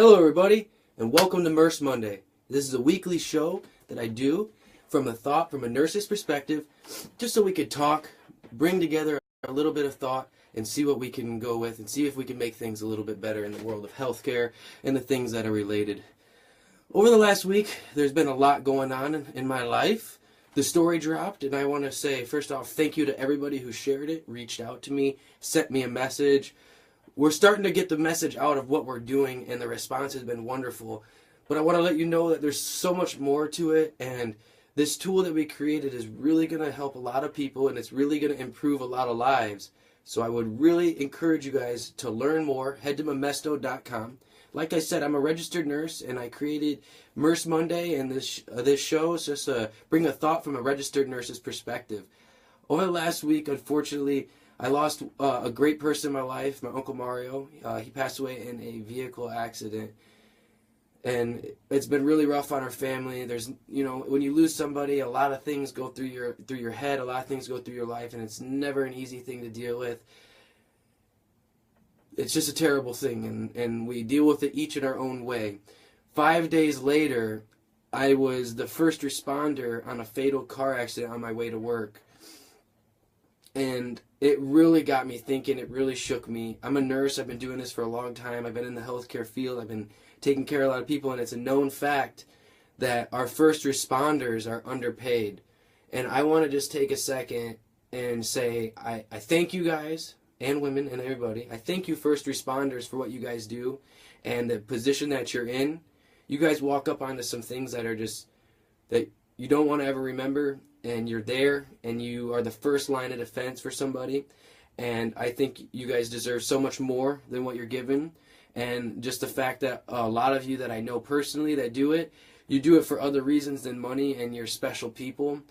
Hello everybody, and welcome to Murse Monday. This is a weekly show that I do from a nurse's perspective, just so we could talk, bring together a little bit of thought, and see what we can go with, and see if we can make things a little bit better in the world of healthcare and the things that are related. Over the last week, there's been a lot going on in my life. The story dropped, and I want to say, first off, thank you to everybody who shared it, reached out to me, sent me a message. We're starting to get the message out of what we're doing, and the response has been wonderful. But I want to let you know that there's so much more to it, and this tool that we created is really going to help a lot of people, and it's really going to improve a lot of lives. So I would really encourage you guys to learn more. Head to memesto.com. Like I said, I'm a registered nurse, and I created Murse Monday, and this show is just to bring a thought from a registered nurse's perspective. Over the last week, unfortunately, I lost a great person in my life, my Uncle Mario. He passed away in a vehicle accident. And it's been really rough on our family. There's, when you lose somebody, a lot of things go through your head, a lot of things go through your life, and it's never an easy thing to deal with. It's just a terrible thing, and we deal with it each in our own way. 5 days later, I was the first responder on a fatal car accident on my way to work. And it really got me thinking. It really shook me. I'm a nurse. I've been doing this for a long time. I've been in the healthcare field. I've been taking care of a lot of people, and it's a known fact that our first responders are underpaid. And I want to just take a second and say I thank you guys and women and everybody. I thank you first responders for what you guys do and the position that you're in. You guys walk up onto some things that are just that you don't want to ever remember, and you're there, and you are the first line of defense for somebody. And I think you guys deserve so much more than what you're given. And just the fact that a lot of you that I know personally that do it, you do it for other reasons than money, and you're special people.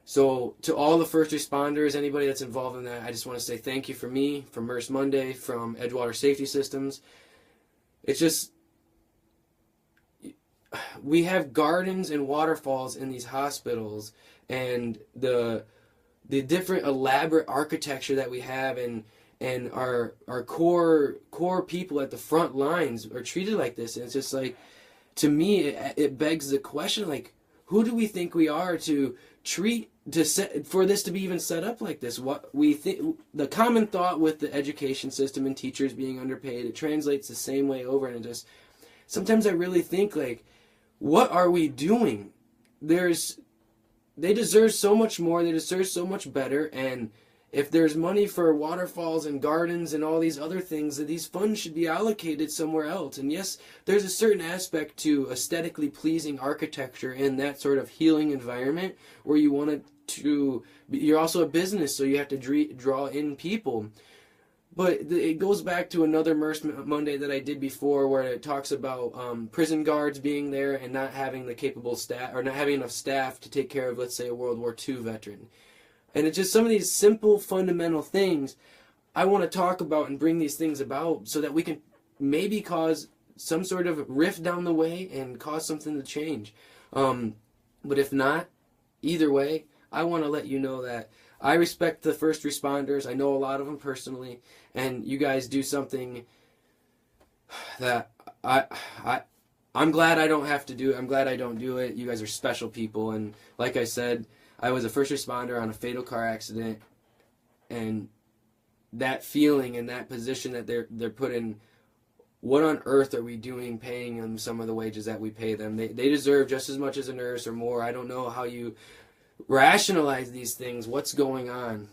So to all the first responders, anybody that's involved in that, I just want to say thank you from me, from Murse Monday, from Edgewater Safety Systems. It's just, we have gardens and waterfalls in these hospitals, and the different elaborate architecture that we have, and our core people at the front lines are treated like this. And it's just like, to me, it begs the question, like, who do we think we are to treat, for this to be even set up like this? What we think, the common thought with the education system and teachers being underpaid, it translates the same way over, and it just, sometimes I really think, like, what are we doing? They deserve so much more. They deserve so much better. And if there's money for waterfalls and gardens and all these other things, that these funds should be allocated somewhere else. And yes, there's a certain aspect to aesthetically pleasing architecture in that sort of healing environment where you want to. You're also a business, so you have to draw in people. But it goes back to another Murse Monday that I did before, where it talks about prison guards being there and not having the capable staff, or not having enough staff to take care of, let's say, a World War II veteran. And it's just some of these simple, fundamental things I want to talk about and bring these things about so that we can maybe cause some sort of rift down the way and cause something to change. But if not, either way, I want to let you know that I respect the first responders. I know a lot of them personally, and you guys do something that I'm glad I don't have to do it. I'm glad I don't do it. You guys are special people, and like I said, I was a first responder on a fatal car accident, and that feeling and that position that they're put in, what on earth are we doing paying them some of the wages that we pay them? They deserve just as much as a nurse or more. I don't know how you rationalize these things. What's going on?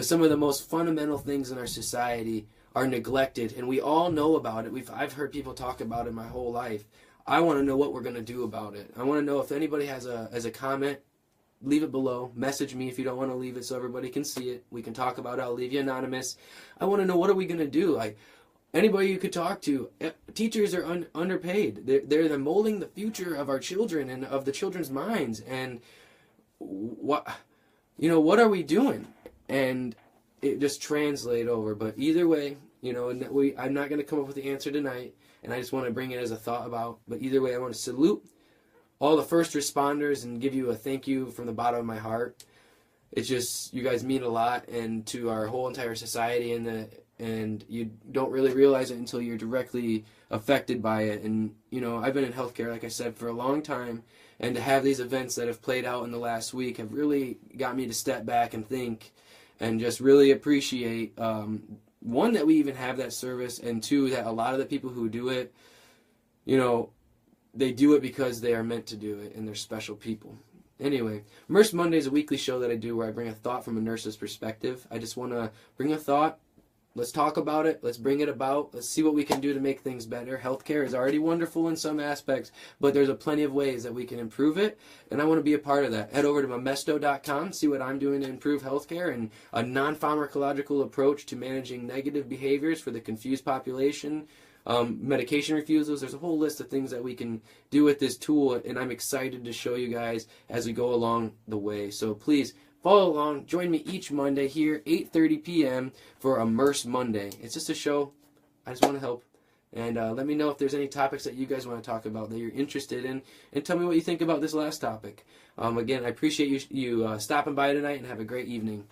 Some of the most fundamental things in our society are neglected, and we all know about it. I've heard people talk about it my whole life. I want to know what we're going to do about it. I want to know if anybody has a comment. Leave it below. Message me if you don't want to leave it so everybody can see it. We can talk about it. I'll leave you anonymous. I want to know, what are we going to do? Like, anybody you could talk to. Teachers are underpaid. They're molding the future of our children and of the children's minds. And what are we doing? And it just translate over. But either way, I'm not going to come up with the answer tonight, and I just want to bring it as a thought about. But either way, I want to salute all the first responders and give you a thank you from the bottom of my heart. It's just, you guys mean a lot, and to our whole entire society and and you don't really realize it until you're directly affected by it. And I've been in healthcare, like I said, for a long time, and to have these events that have played out in the last week have really got me to step back and think and just really appreciate, one, that we even have that service, and two, that a lot of the people who do it, they do it because they are meant to do it, and they're special people. Anyway, Murse Monday is a weekly show that I do where I bring a thought from a nurse's perspective. I just want to bring a thought. Let's talk about it. Let's bring it about. Let's see what we can do to make things better. Healthcare is already wonderful in some aspects, but there's plenty of ways that we can improve it, and I want to be a part of that. Head over to Momesto.com, see what I'm doing to improve healthcare and a non-pharmacological approach to managing negative behaviors for the confused population. Medication refusals. There's a whole list of things that we can do with this tool, and I'm excited to show you guys as we go along the way. So please follow along. Join me each Monday here, 8:30 p.m. for a Murse Monday. It's just a show. I just want to help. And let me know if there's any topics that you guys want to talk about that you're interested in, and tell me what you think about this last topic. Again, I appreciate you stopping by tonight, and have a great evening.